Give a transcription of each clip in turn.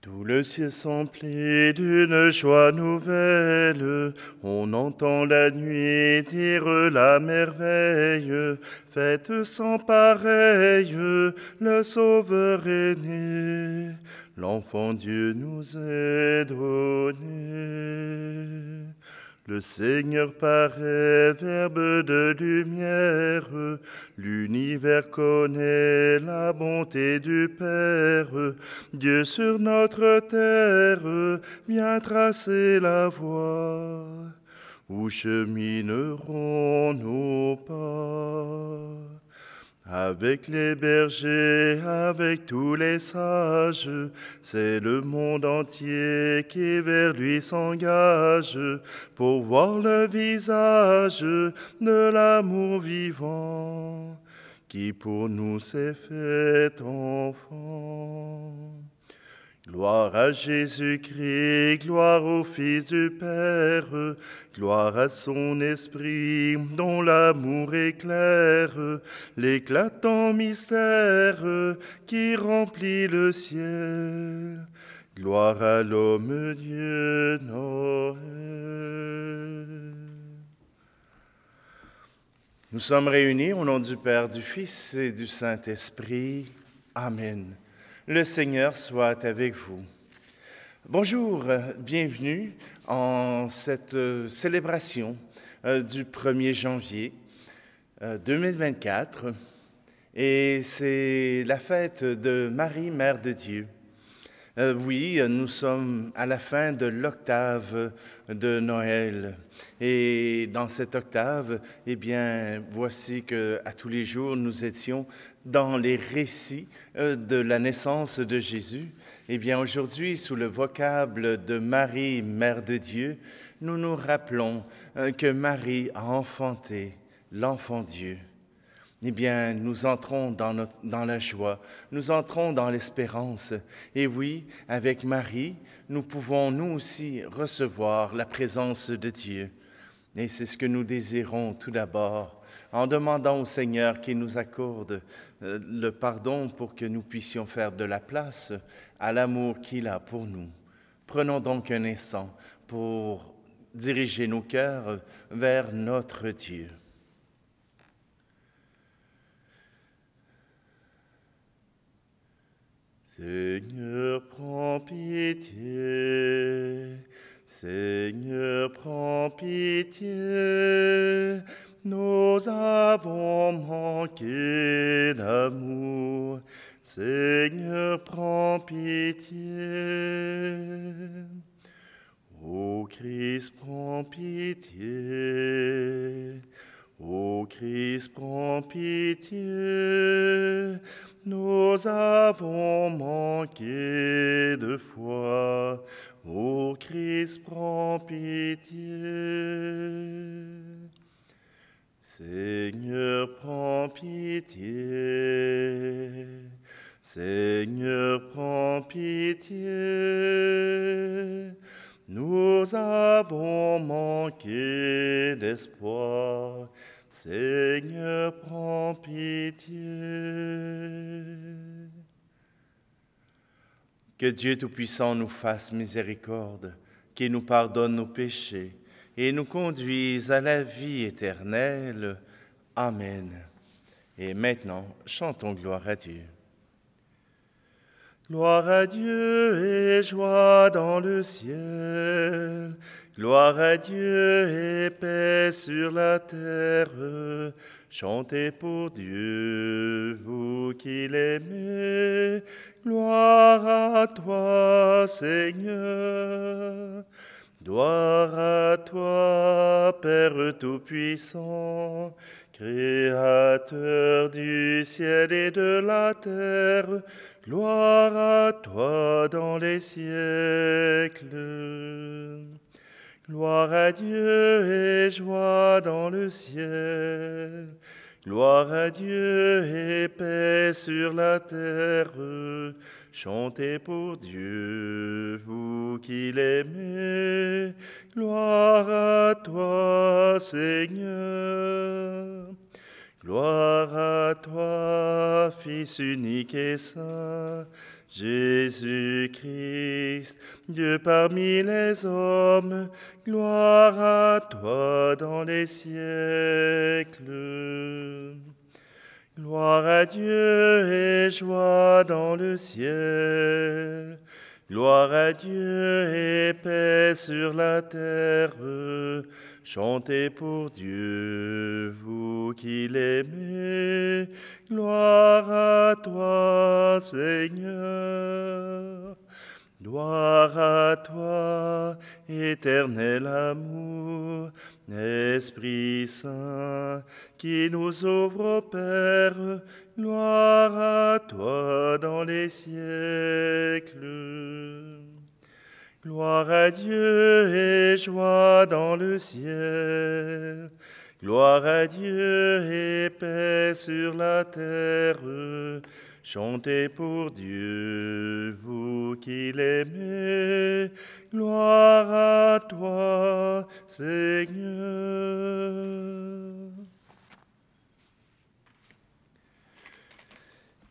Tout le ciel s'emplit d'une joie nouvelle, on entend la nuit dire la merveille, fête sans pareille, le Sauveur est né, l'enfant Dieu nous est donné. Le Seigneur paraît, Verbe de lumière, l'univers connaît la bonté du Père. Dieu sur notre terre vient tracer la voie où chemineront nos pas. Avec les bergers, avec tous les sages, c'est le monde entier qui vers lui s'engage pour voir le visage de l'amour vivant qui pour nous s'est fait enfant. Gloire à Jésus-Christ, gloire au Fils du Père, gloire à son Esprit dont l'amour éclaire l'éclatant mystère qui remplit le ciel. Gloire à l'homme Dieu Noël. Nous sommes réunis au nom du Père, du Fils et du Saint-Esprit. Amen. Le Seigneur soit avec vous. Bonjour, bienvenue en cette célébration du 1er janvier 2024. Et c'est la fête de Marie, Mère de Dieu. Oui, nous sommes à la fin de l'octave de Noël. Et dans cette octave, eh bien, voici qu'à tous les jours, nous étions dans les récits de la naissance de Jésus. Eh bien, aujourd'hui, sous le vocable de Marie, Mère de Dieu, nous nous rappelons que Marie a enfanté l'enfant Dieu. Eh bien, nous entrons dans la joie, nous entrons dans l'espérance. Et oui, avec Marie, nous pouvons nous aussi recevoir la présence de Dieu. Et c'est ce que nous désirons tout d'abord, en demandant au Seigneur qu'il nous accorde le pardon pour que nous puissions faire de la place à l'amour qu'il a pour nous. Prenons donc un instant pour diriger nos cœurs vers notre Dieu. Seigneur, prends pitié. Seigneur, prends pitié. Nous avons manqué d'amour. Seigneur, prends pitié. Ô Christ, prends pitié. Ô Christ, prends pitié. Nous avons manqué de foi. Ô Christ, prends pitié. Seigneur, prends pitié. Seigneur, prends pitié. Nous avons manqué d'espoir. Seigneur, prends pitié. Que Dieu Tout-Puissant nous fasse miséricorde, qu'il nous pardonne nos péchés et nous conduise à la vie éternelle. Amen. Et maintenant, chantons gloire à Dieu. Gloire à Dieu et joie dans le ciel. Gloire à Dieu et paix sur la terre. Chantez pour Dieu, vous qui l'aimez. Gloire à toi, Seigneur. Gloire à toi, Père Tout-Puissant, Créateur du ciel et de la terre. Gloire à toi dans les siècles. Gloire à Dieu et joie dans le ciel. Gloire à Dieu et paix sur la terre. Chantez pour Dieu, vous qui l'aimez. Gloire à toi, Seigneur. Gloire à toi, Fils unique et saint, Jésus-Christ, Dieu parmi les hommes, gloire à toi dans les siècles. Gloire à Dieu et joie dans le ciel. Gloire à Dieu et paix sur la terre. Chantez pour Dieu, vous qui l'aimez. Gloire à toi, Seigneur. Gloire à toi, éternel amour, Esprit Saint, qui nous ouvre au Père. Gloire à toi dans les siècles. Gloire à Dieu et joie dans le ciel. Gloire à Dieu et paix sur la terre. Chantez pour Dieu, vous qui l'aimez. Gloire à toi, Seigneur.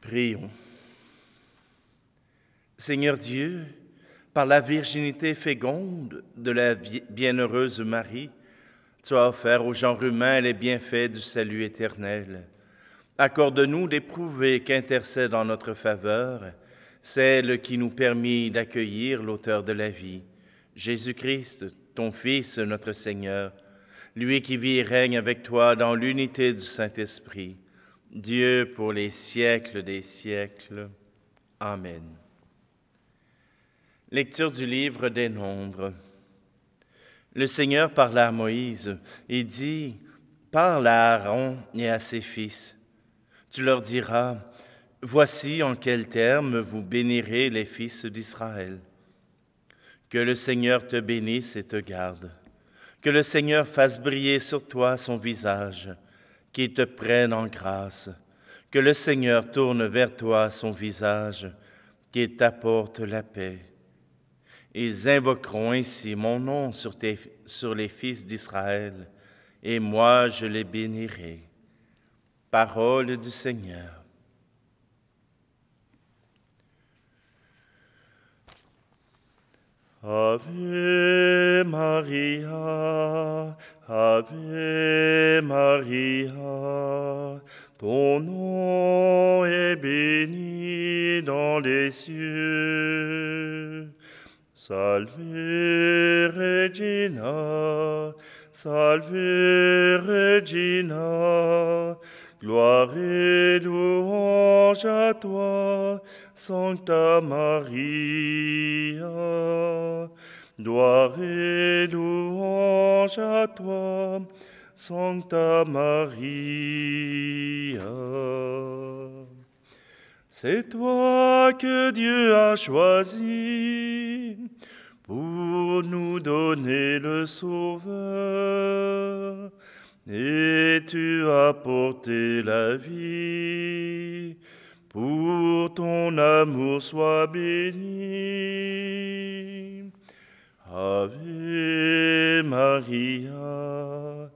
Prions. Seigneur Dieu, par la virginité féconde de la bienheureuse Marie, tu as offert au genre humain les bienfaits du salut éternel. Accorde-nous d'éprouver qu'intercède en notre faveur celle qui nous permit d'accueillir l'auteur de la vie, Jésus-Christ, ton Fils, notre Seigneur, lui qui vit et règne avec toi dans l'unité du Saint-Esprit, Dieu pour les siècles des siècles. Amen. Lecture du livre des Nombres. Le Seigneur parla à Moïse et dit, « Parle à Aaron et à ses fils. Tu leur diras, « Voici en quels termes vous bénirez les fils d'Israël. Que le Seigneur te bénisse et te garde. Que le Seigneur fasse briller sur toi son visage, qu'il te prenne en grâce. Que le Seigneur tourne vers toi son visage, qu'il t'apporte la paix. Ils invoqueront ainsi mon nom sur les fils d'Israël, et moi je les bénirai. » Parole du Seigneur. Ave Maria, Ave Maria, ton nom est béni dans les cieux. Salve Regina, salve Regina, gloire et louange à toi, Sancta Maria. Gloire et louange à toi, Sancta Maria. C'est toi que Dieu a choisi pour nous donner le Sauveur, et tu as porté la vie. Pour ton amour soit béni. Ave Maria,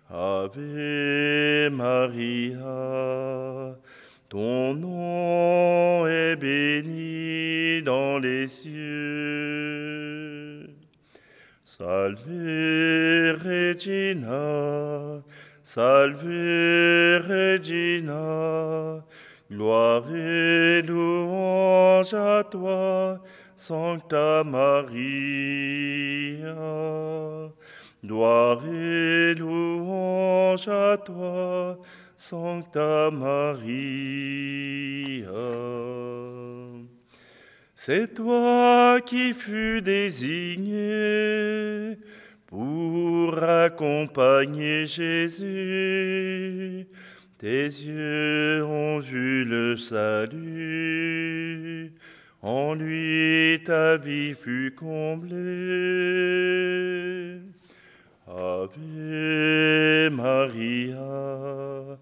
Ave Maria, ton nom est béni dans les cieux. Salve Regina, salve Regina, gloire et louange à toi, Sancta Maria. Gloire et louange à toi, Sancta Maria. C'est toi qui fus désigné pour accompagner Jésus. Tes yeux ont vu le salut, en lui ta vie fut comblée. Ave Maria,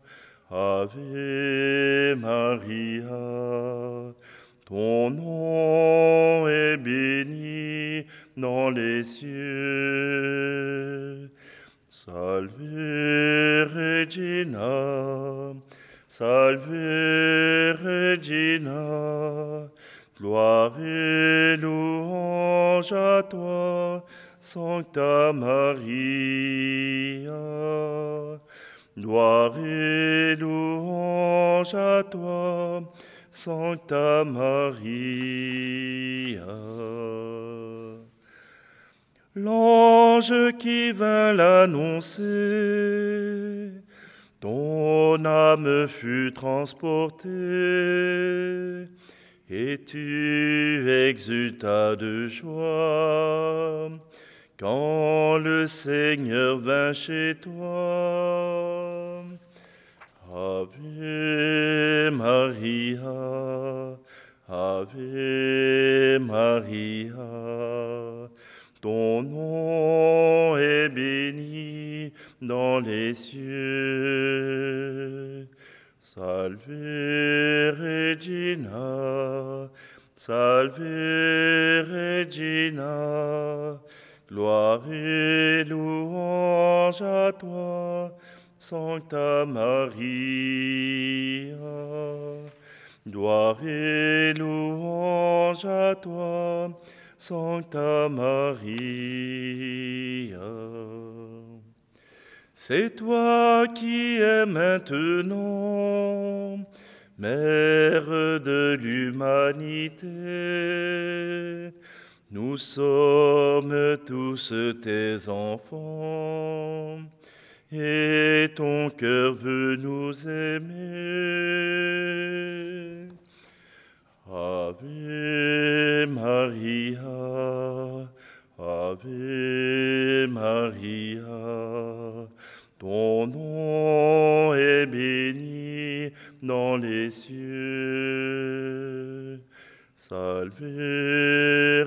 Ave Maria, ton nom est béni dans les cieux. Salve Regina, salve Regina, Gloire et louange à toi, Sancta Maria. Gloire et louange à toi, Sancta Maria. L'ange qui vint l'annoncer, ton âme fut transportée, et tu exultas de joie quand le Seigneur vint chez toi. Ave Maria, Ave Maria, ton nom est béni dans les cieux. Salve Regina, salve Regina, gloire et louange à toi, Sancta Maria. Gloire et louange à toi, Sancta Maria. C'est toi qui es maintenant Mère de l'humanité. Nous sommes tous tes enfants, et ton cœur veut nous aimer. Ave Maria, Ave Maria, ton nom est béni dans les cieux. Salve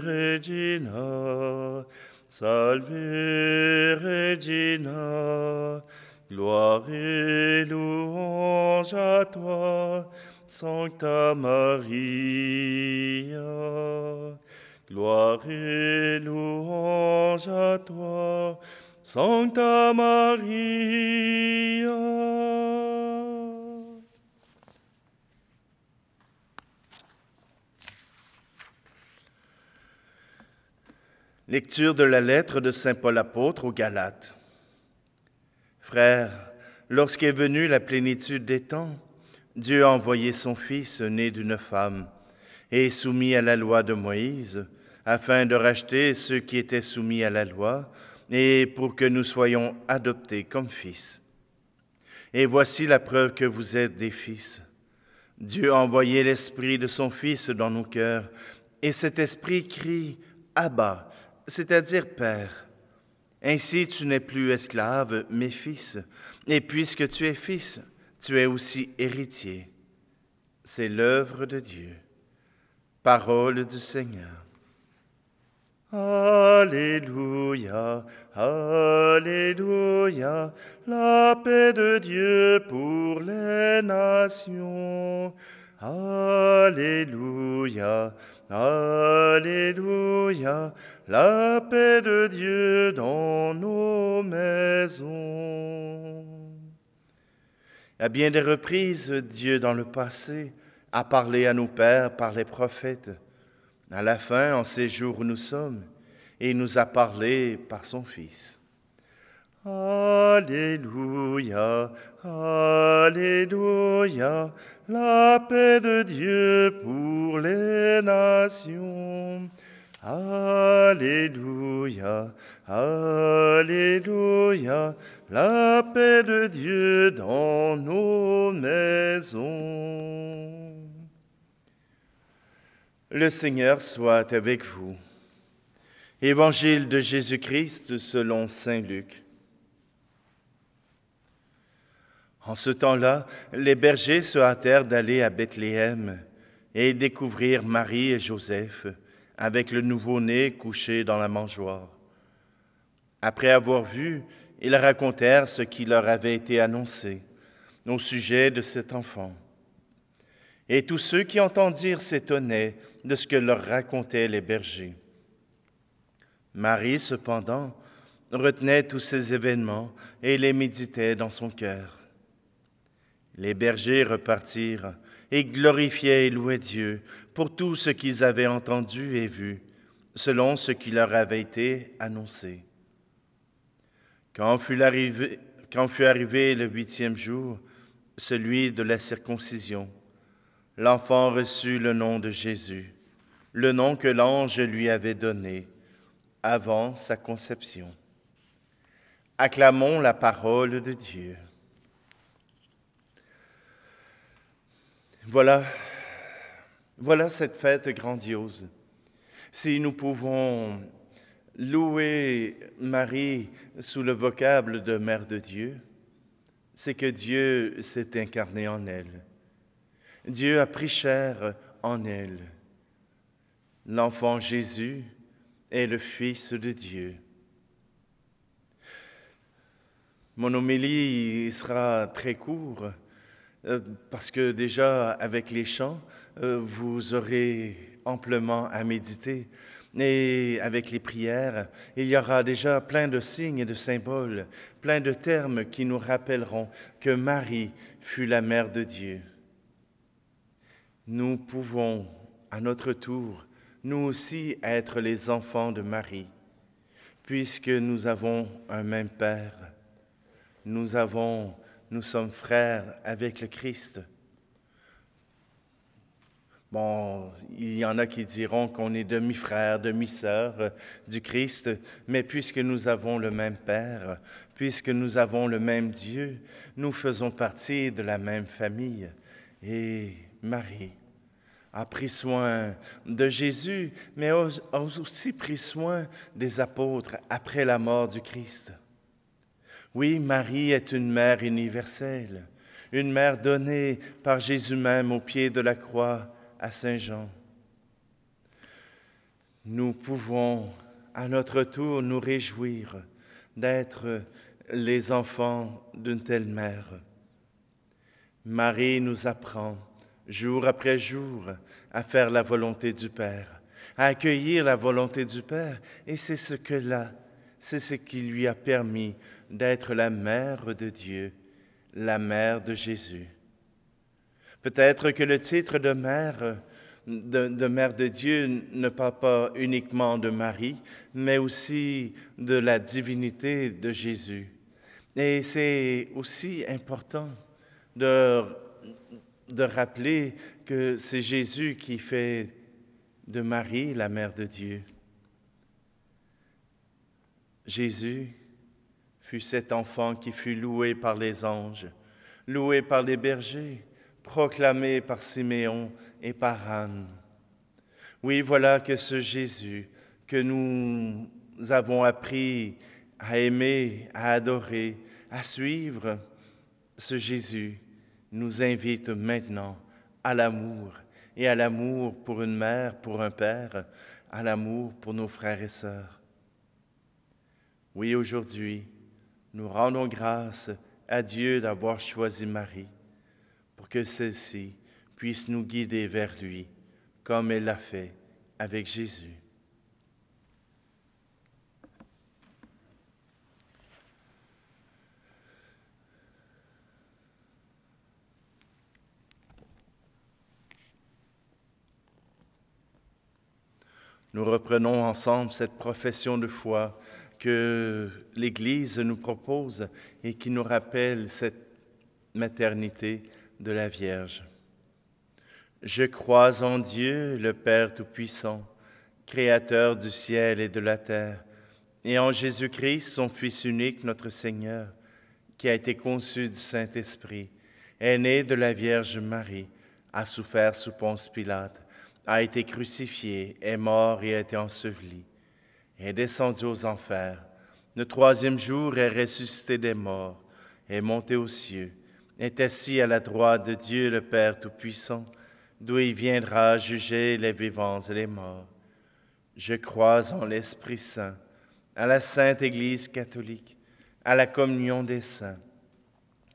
Regina, salve Regina, gloire et louange à toi, Sancta Maria. Gloire et louange à toi, Sancta Maria. Lecture de la lettre de saint Paul apôtre aux Galates. Frères, lorsqu'est venue la plénitude des temps, Dieu a envoyé son Fils, né d'une femme, et soumis à la loi de Moïse, afin de racheter ceux qui étaient soumis à la loi, et pour que nous soyons adoptés comme fils. Et voici la preuve que vous êtes des fils. Dieu a envoyé l'Esprit de son Fils dans nos cœurs, et cet Esprit crie « Abba », c'est-à-dire « Père ». Ainsi tu n'es plus esclave, mais fils, et puisque tu es fils, tu es aussi héritier. C'est l'œuvre de Dieu. Parole du Seigneur. Alléluia, Alléluia, la paix de Dieu pour les nations. Alléluia, Alléluia, la paix de Dieu dans nos maisons. À bien des reprises, Dieu, dans le passé, a parlé à nos pères par les prophètes. À la fin, en ces jours où nous sommes, il nous a parlé par son Fils. Alléluia, Alléluia, la paix de Dieu pour les nations. Alléluia, Alléluia, la paix de Dieu dans nos maisons. Le Seigneur soit avec vous. Évangile de Jésus-Christ selon saint Luc. En ce temps-là, les bergers se hâtèrent d'aller à Bethléem et découvrir Marie et Joseph avec le nouveau-né couché dans la mangeoire. Après avoir vu, ils racontèrent ce qui leur avait été annoncé au sujet de cet enfant. Et tous ceux qui entendirent s'étonnaient de ce que leur racontaient les bergers. Marie, cependant, retenait tous ces événements et les méditait dans son cœur. Les bergers repartirent et glorifiaient et louaient Dieu pour tout ce qu'ils avaient entendu et vu, selon ce qui leur avait été annoncé. Quand fut arrivé le 8e jour, celui de la circoncision, l'enfant reçut le nom de Jésus, le nom que l'ange lui avait donné avant sa conception. Acclamons la parole de Dieu. Voilà cette fête grandiose. Si nous pouvons louer Marie sous le vocable de Mère de Dieu, c'est que Dieu s'est incarné en elle. Dieu a pris chair en elle. L'enfant Jésus est le Fils de Dieu. Mon homélie sera très court parce que déjà avec les chants, vous aurez amplement à méditer. Et avec les prières, il y aura déjà plein de signes et de symboles, plein de termes qui nous rappelleront que Marie fut la mère de Dieu. Nous pouvons, à notre tour, nous aussi être les enfants de Marie, puisque nous avons un même Père. Nous sommes frères avec le Christ. Bon, il y en a qui diront qu'on est demi-frères, demi-sœurs du Christ, mais puisque nous avons le même Père, puisque nous avons le même Dieu, nous faisons partie de la même famille. Et Marie a pris soin de Jésus, mais a aussi pris soin des apôtres après la mort du Christ. Oui, Marie est une mère universelle, une mère donnée par Jésus même au pied de la croix à Saint Jean. Nous pouvons à notre tour nous réjouir d'être les enfants d'une telle mère. Marie nous apprend jour après jour à faire la volonté du Père, à accueillir la volonté du Père, et c'est ce qui lui a permis d'être la mère de Dieu, la mère de Jésus. Peut-être que le titre de mère de Dieu ne parle pas uniquement de Marie, mais aussi de la divinité de Jésus. Et c'est aussi important de rappeler que c'est Jésus qui fait de Marie la mère de Dieu. Jésus fut cet enfant qui fut loué par les anges, loué par les bergers, proclamé par Siméon et par Anne. Oui, voilà que ce Jésus que nous avons appris à aimer, à adorer, à suivre, ce Jésus nous invite maintenant à l'amour, et à l'amour pour une mère, pour un père, à l'amour pour nos frères et sœurs. Oui, aujourd'hui, nous rendons grâce à Dieu d'avoir choisi Marie, pour que celle-ci puisse nous guider vers lui, comme elle l'a fait avec Jésus. Nous reprenons ensemble cette profession de foi que l'Église nous propose et qui nous rappelle cette maternité de la Vierge. Je crois en Dieu, le Père Tout-Puissant, Créateur du ciel et de la terre, et en Jésus-Christ, son Fils unique, notre Seigneur, qui a été conçu du Saint-Esprit, est né de la Vierge Marie, a souffert sous Ponce Pilate, a été crucifié, est mort et a été enseveli, est descendu aux enfers. Le 3e jour est ressuscité des morts, est monté aux cieux, est assis à la droite de Dieu le Père Tout-Puissant, d'où il viendra juger les vivants et les morts. Je crois en l'Esprit Saint, à la Sainte Église catholique, à la communion des saints,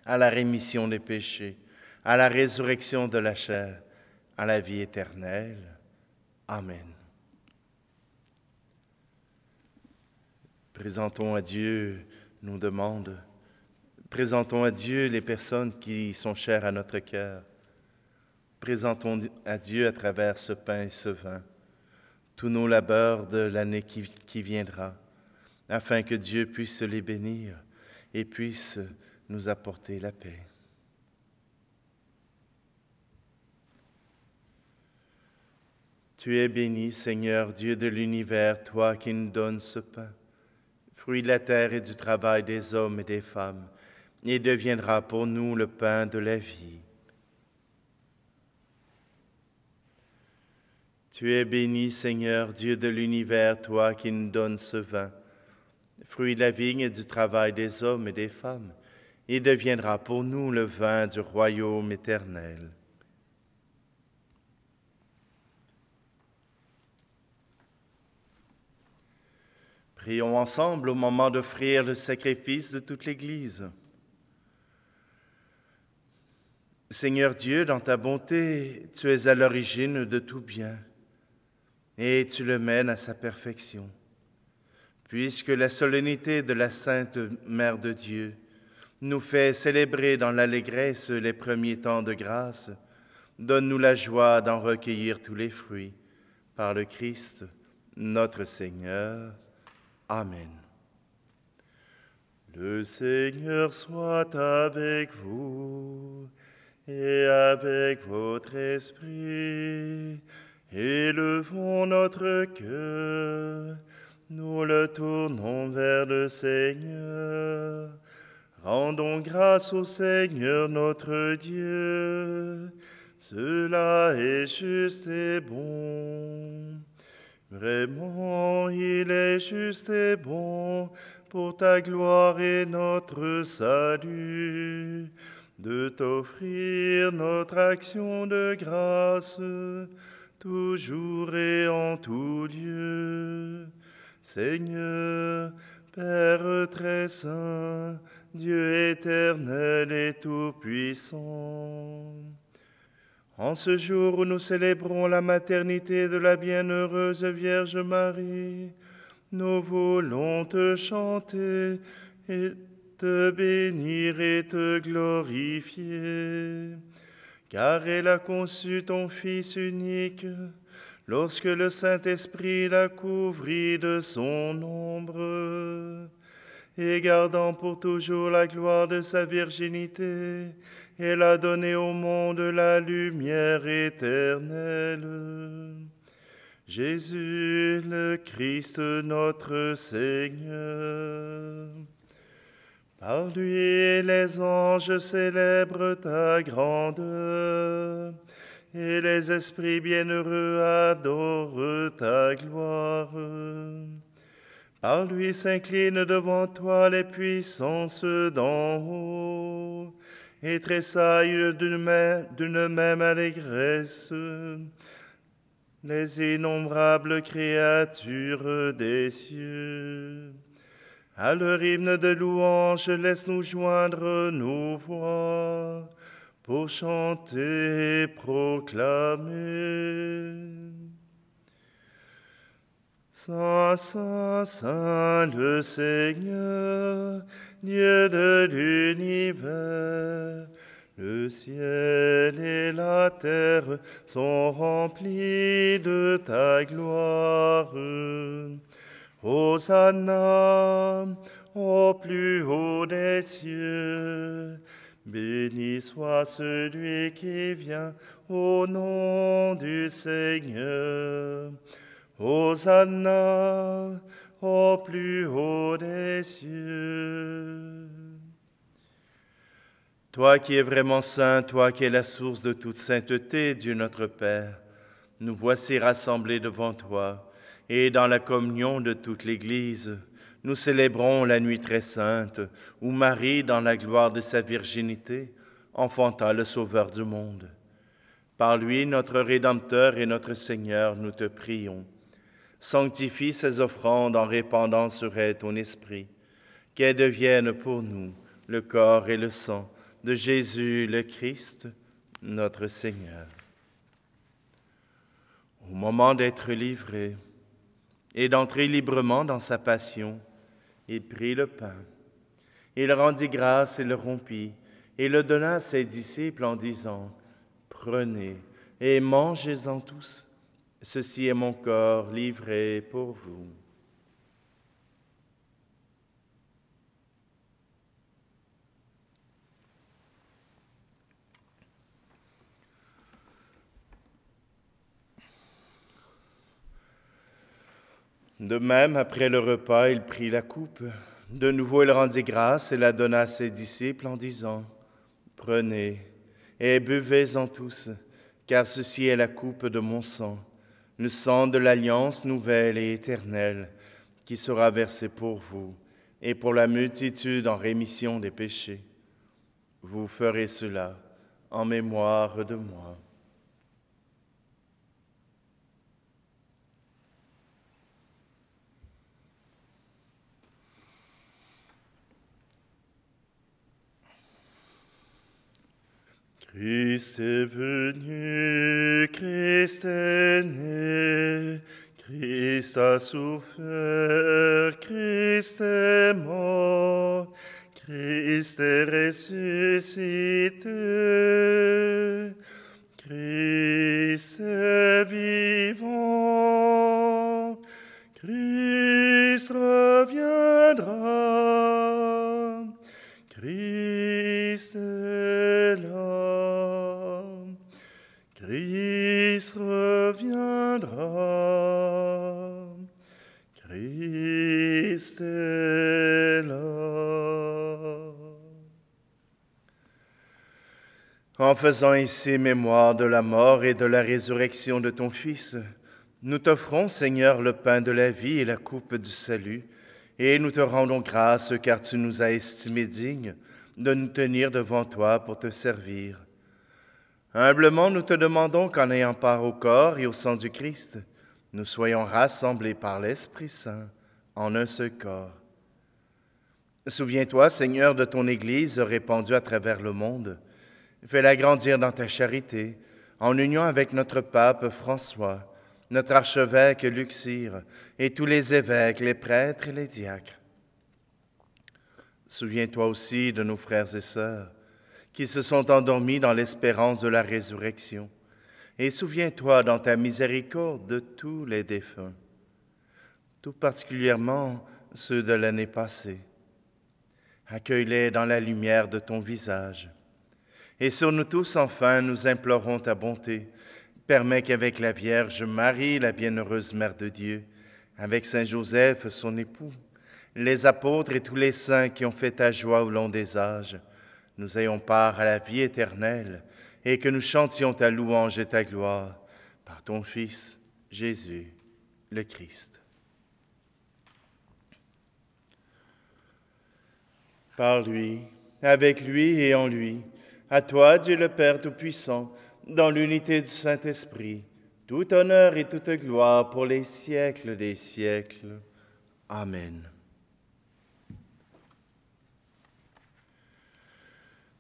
à la rémission des péchés, à la résurrection de la chair, à la vie éternelle. Amen. Présentons à Dieu nos demandes. Présentons à Dieu les personnes qui sont chères à notre cœur. Présentons à Dieu à travers ce pain et ce vin tous nos labeurs de l'année qui viendra, afin que Dieu puisse les bénir et puisse nous apporter la paix. Tu es béni, Seigneur, Dieu de l'univers, toi qui nous donnes ce pain, fruit de la terre et du travail des hommes et des femmes, et deviendra pour nous le pain de la vie. Tu es béni, Seigneur, Dieu de l'univers, toi qui nous donnes ce vin, fruit de la vigne et du travail des hommes et des femmes, et deviendra pour nous le vin du royaume éternel. Prions ensemble au moment d'offrir le sacrifice de toute l'Église. Seigneur Dieu, dans ta bonté, tu es à l'origine de tout bien, et tu le mènes à sa perfection. Puisque la solennité de la Sainte Mère de Dieu nous fait célébrer dans l'allégresse les premiers temps de grâce, donne-nous la joie d'en recueillir tous les fruits. Par le Christ, notre Seigneur. Amen. Le Seigneur soit avec vous et avec votre esprit. Élevons notre cœur, nous le tournons vers le Seigneur. Rendons grâce au Seigneur notre Dieu, cela est juste et bon. Vraiment, il est juste et bon pour ta gloire et notre salut, de t'offrir notre action de grâce, toujours et en tout lieu. Seigneur, Père très saint, Dieu éternel et tout-puissant, en ce jour où nous célébrons la maternité de la bienheureuse Vierge Marie, nous voulons te chanter et te bénir et te glorifier, car elle a conçu ton Fils unique, lorsque le Saint-Esprit la couvrit de son ombre, et gardant pour toujours la gloire de sa virginité, elle a donné au monde la lumière éternelle. Jésus, le Christ, notre Seigneur. Par lui, les anges célèbrent ta grandeur, et les esprits bienheureux adorent ta gloire. Par lui s'inclinent devant toi les puissances d'en haut, et tressaillent d'une même allégresse les innombrables créatures des cieux. À leur hymne de louange, laisse-nous joindre nos voix pour chanter et proclamer. Saint, Saint, Saint, le Seigneur, Dieu de l'univers, le ciel et la terre sont remplis de ta gloire. Hosanna au plus haut des cieux. Béni soit celui qui vient au nom du Seigneur. Hosanna au plus haut des cieux. Toi qui es vraiment saint, toi qui es la source de toute sainteté, Dieu notre Père, nous voici rassemblés devant toi, et dans la communion de toute l'Église, nous célébrons la nuit très sainte, où Marie, dans la gloire de sa virginité, enfanta le Sauveur du monde. Par lui, notre Rédempteur et notre Seigneur, nous te prions. Sanctifie ces offrandes en répandant sur elles ton esprit, qu'elles deviennent pour nous le corps et le sang de Jésus le Christ, notre Seigneur. Au moment d'être livré et d'entrer librement dans sa passion, il prit le pain. Il rendit grâce et le rompit, et le donna à ses disciples en disant « Prenez, et mangez-en tous. Ceci est mon corps livré pour vous. De même, après le repas, il prit la coupe. De nouveau, il rendit grâce et la donna à ses disciples en disant, « Prenez et buvez-en tous, car ceci est la coupe de mon sang, le sang de l'alliance nouvelle et éternelle, qui sera versé pour vous et pour la multitude en rémission des péchés. Vous ferez cela en mémoire de moi. » Christ est venu, Christ est né, Christ a souffert, Christ est mort, Christ est ressuscité, Christ est vivant, Christ reviendra, Christ est là, Christ reviendra, Christ est là. En faisant ici mémoire de la mort et de la résurrection de ton Fils, nous t'offrons, Seigneur, le pain de la vie et la coupe du salut, et nous te rendons grâce car tu nous as estimés dignes de nous tenir devant toi pour te servir. Humblement, nous te demandons qu'en ayant part au corps et au sang du Christ, nous soyons rassemblés par l'Esprit Saint en un seul corps. Souviens-toi, Seigneur, de ton Église répandue à travers le monde. Fais-la grandir dans ta charité, en union avec notre pape François, notre archevêque Luxire et tous les évêques, les prêtres et les diacres. Souviens-toi aussi de nos frères et sœurs qui se sont endormis dans l'espérance de la résurrection. Et souviens-toi dans ta miséricorde de tous les défunts, tout particulièrement ceux de l'année passée. Accueille-les dans la lumière de ton visage. Et sur nous tous, enfin, nous implorons ta bonté. Permets qu'avec la Vierge Marie, la bienheureuse Mère de Dieu, avec Saint Joseph, son époux, les apôtres et tous les saints qui ont fait ta joie au long des âges, nous ayons part à la vie éternelle et que nous chantions ta louange et ta gloire par ton Fils, Jésus, le Christ. Par lui, avec lui et en lui, à toi, Dieu le Père Tout-Puissant, dans l'unité du Saint-Esprit, tout honneur et toute gloire pour les siècles des siècles. Amen.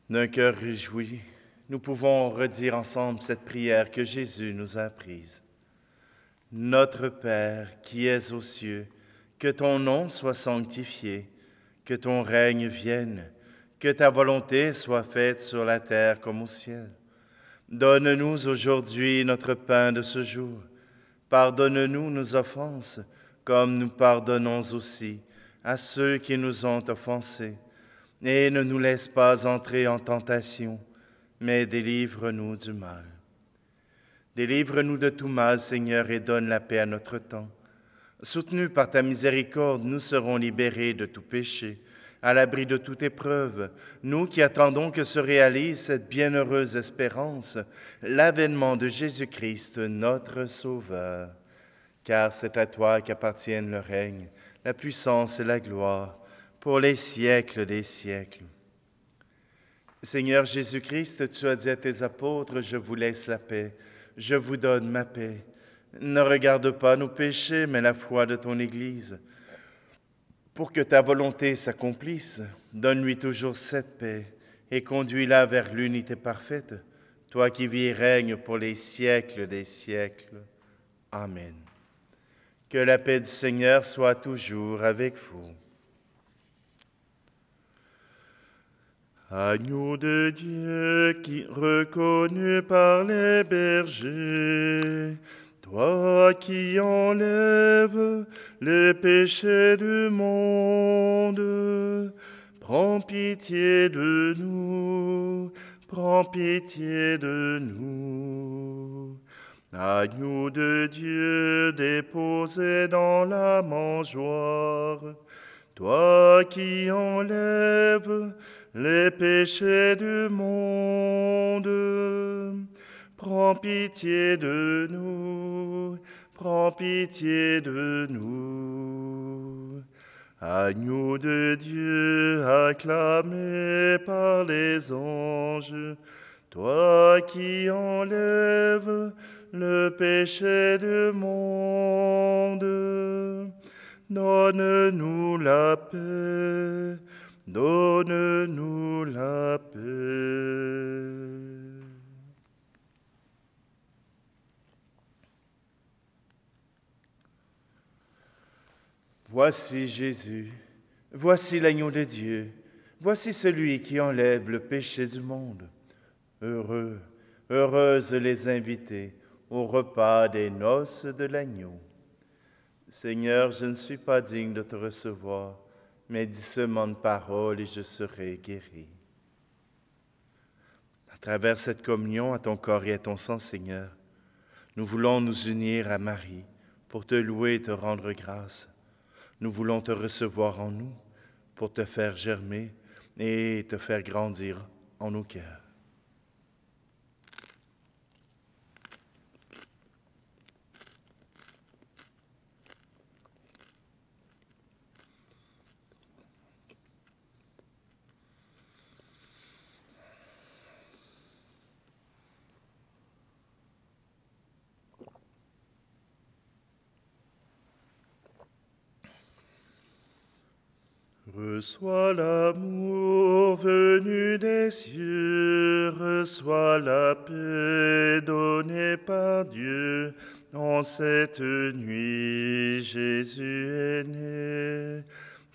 D'un cœur réjoui, nous pouvons redire ensemble cette prière que Jésus nous a apprise. Notre Père qui es aux cieux, que ton nom soit sanctifié, que ton règne vienne, que ta volonté soit faite sur la terre comme au ciel. Donne-nous aujourd'hui notre pain de ce jour. Pardonne-nous nos offenses, comme nous pardonnons aussi à ceux qui nous ont offensés. Et ne nous laisse pas entrer en tentation, mais délivre-nous du mal. Délivre-nous de tout mal, Seigneur, et donne la paix à notre temps. Soutenus par ta miséricorde, nous serons libérés de tout péché, à l'abri de toute épreuve, nous qui attendons que se réalise cette bienheureuse espérance, l'avènement de Jésus-Christ, notre Sauveur. Car c'est à toi qu'appartiennent le règne, la puissance et la gloire, pour les siècles des siècles. Seigneur Jésus-Christ, tu as dit à tes apôtres, « Je vous laisse la paix, je vous donne ma paix. Ne regarde pas nos péchés, mais la foi de ton Église. Pour que ta volonté s'accomplisse, donne-lui toujours cette paix et conduis-la vers l'unité parfaite, toi qui vis et règnes pour les siècles des siècles. Amen. Que la paix du Seigneur soit toujours avec vous. Agneau de Dieu qui reconnu par les bergers, toi qui enlèves les péchés du monde, prends pitié de nous, prends pitié de nous. Agneau de Dieu déposé dans la mangeoire, toi qui enlèves les péchés du monde, prends pitié de nous, prends pitié de nous. Agneau de Dieu acclamé par les anges, toi qui enlèves le péché du monde, donne-nous la paix, donne-nous la paix. Voici Jésus, voici l'agneau de Dieu, voici celui qui enlève le péché du monde. Heureux, heureuses les invités au repas des noces de l'agneau. Seigneur, je ne suis pas digne de te recevoir, mais dis seulement une parole et je serai guéri. À travers cette communion à ton corps et à ton sang, Seigneur, nous voulons nous unir à Marie pour te louer et te rendre grâce. Nous voulons te recevoir en nous pour te faire germer et te faire grandir en nos cœurs. Reçois l'amour venu des cieux, reçois la paix donnée par Dieu. En cette nuit, Jésus est né.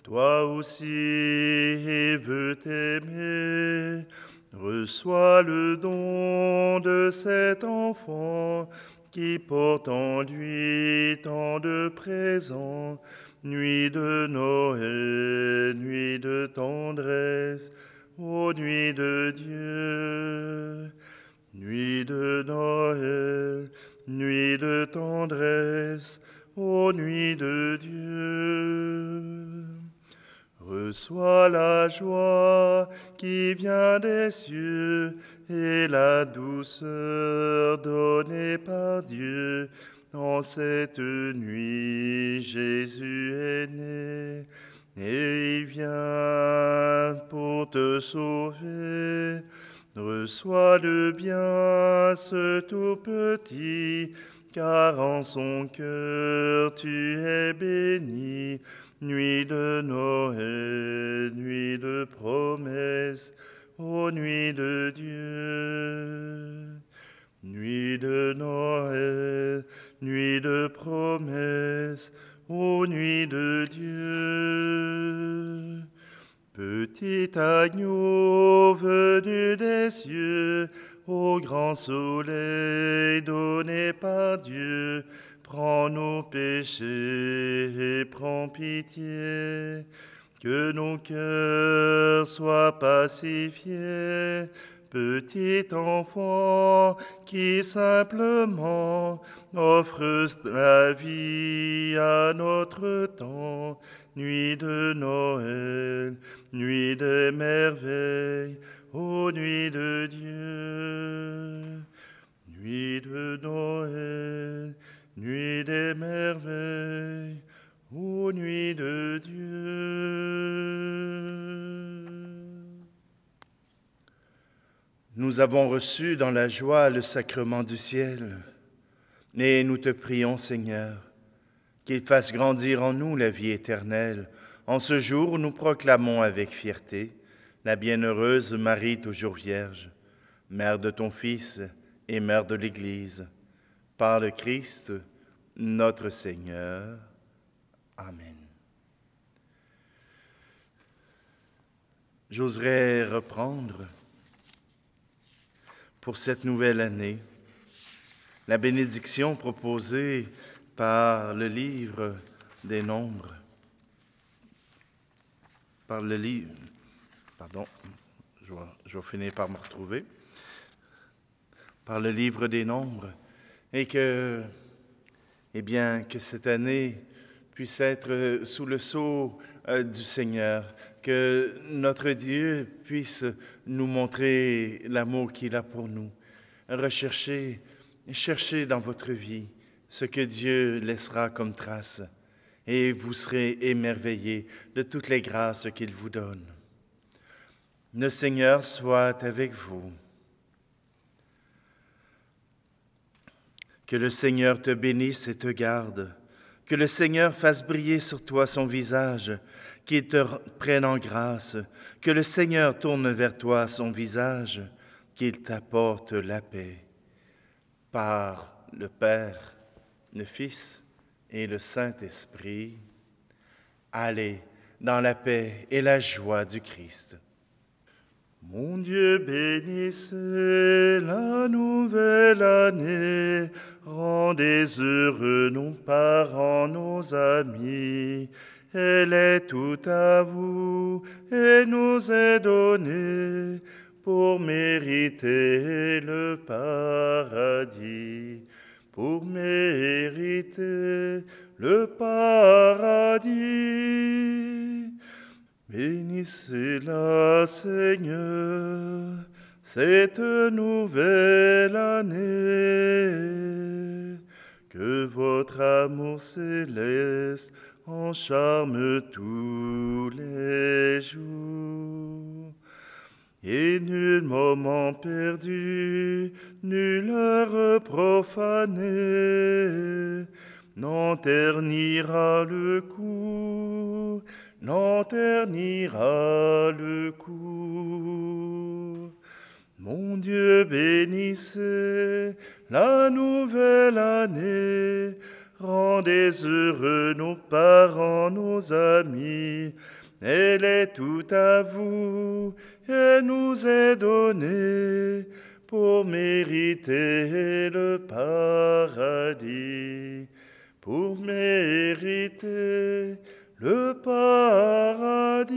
Toi aussi, il veut t'aimer. Reçois le don de cet enfant qui porte en lui tant de présents. Nuit de Noël, nuit de tendresse, ô nuit de Dieu. Nuit de Noël, nuit de tendresse, ô nuit de Dieu. Reçois la joie qui vient des cieux et la douceur donnée par Dieu. En cette nuit, Jésus est né, et il vient pour te sauver. Reçois le bien, ce tout petit, car en son cœur tu es béni. Nuit de Noël, nuit de promesse, ô nuit de Dieu. Nuit de Noël, nuit de promesse, ô nuit de Dieu. Petit agneau venu des cieux, au grand soleil donné par Dieu, prends nos péchés et prends pitié, que nos cœurs soient pacifiés. Petit enfant qui simplement offre la vie à notre temps, nuit de Noël, nuit des merveilles, ô nuit de Dieu. Nuit de Noël, nuit des merveilles, ô nuit de Dieu. Nous avons reçu dans la joie le sacrement du ciel, et nous te prions, Seigneur, qu'il fasse grandir en nous la vie éternelle, en ce jour où nous proclamons avec fierté la bienheureuse Marie toujours Vierge, Mère de ton Fils et Mère de l'Église, par le Christ, notre « Amen ». j'oserais reprendre pour cette nouvelle année la bénédiction proposée par le livre des Nombres. Je vais finir par me retrouver. Par le livre des Nombres. Et que cette année puisse être sous le sceau du Seigneur, que notre Dieu puisse nous montrer l'amour qu'il a pour nous. Cherchez dans votre vie ce que Dieu laissera comme trace, et vous serez émerveillés de toutes les grâces qu'il vous donne. Le Seigneur soit avec vous. Que le Seigneur te bénisse et te garde. Que le Seigneur fasse briller sur toi son visage, qu'il te prenne en grâce. Que le Seigneur tourne vers toi son visage, qu'il t'apporte la paix. Par le Père, le Fils et le Saint-Esprit, allez dans la paix et la joie du Christ. Mon Dieu bénisse la nouvelle année, rendez heureux nos parents, nos amis. Elle est tout à vous et nous est donnée pour mériter le paradis, pour mériter le paradis. Bénissez-la, Seigneur, cette nouvelle année, que votre amour céleste en charme tous les jours. Et nul moment perdu, nulle heure profanée, n'en ternira le coup, n'en ternira le coup. Mon Dieu, bénissez la nouvelle année, rendez heureux nos parents, nos amis. Elle est tout à vous et nous est donnée pour mériter le paradis, pour mériter le paradis.